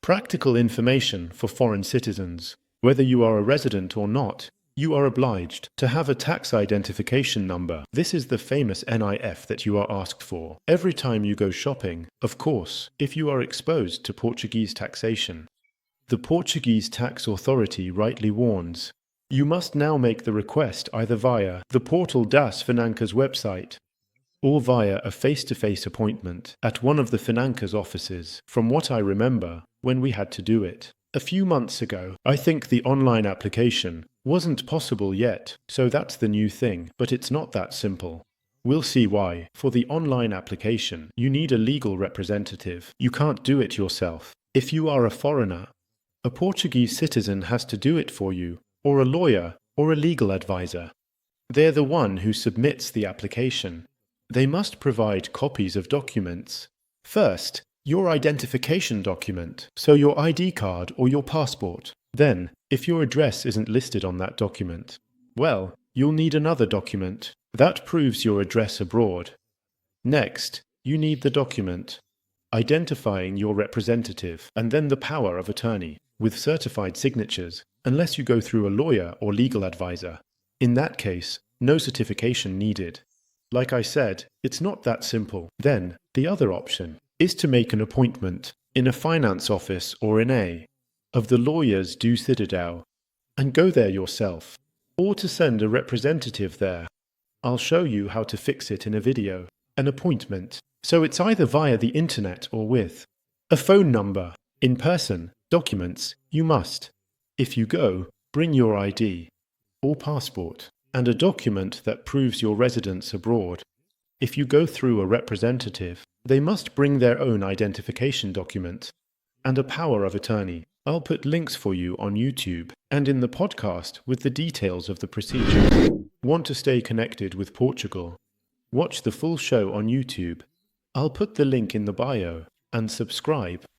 Practical information for foreign citizens. Whether you are a resident or not, you are obliged to have a tax identification number. This is the famous NIF that you are asked for every time you go shopping, of course, if you are exposed to Portuguese taxation. The Portuguese tax authority rightly warns, you must now make the request either via the Portal das Financas website or via a face-to-face appointment at one of the Financas offices, from what I remember when we had to do it. A few months ago, I think the online application wasn't possible yet, so that's the new thing, but it's not that simple. We'll see why. For the online application, you need a legal representative. You can't do it yourself. If you are a foreigner, a Portuguese citizen has to do it for you, or a lawyer, or a legal advisor. They're the one who submits the application. They must provide copies of documents. First, your identification document, so your ID card or your passport. Then, if your address isn't listed on that document, well, you'll need another document. That proves your address abroad. Next, you need the document identifying your representative, and then the power of attorney, with certified signatures, unless you go through a lawyer or legal advisor. In that case, no certification needed. Like I said, it's not that simple. Then, the other option is to make an appointment in a finance office or in a of the lawyers do Cidadão and go there yourself, or to send a representative there. I'll show you how to fix it in a video. An appointment. So it's either via the internet or with a phone number. In person, documents, you must. If you go, bring your ID or passport and a document that proves your residence abroad. If you go through a representative, they must bring their own identification document and a power of attorney. I'll put links for you on YouTube and in the podcast with the details of the procedure. Want to stay connected with Portugal? Watch the full show on YouTube. I'll put the link in the bio and subscribe.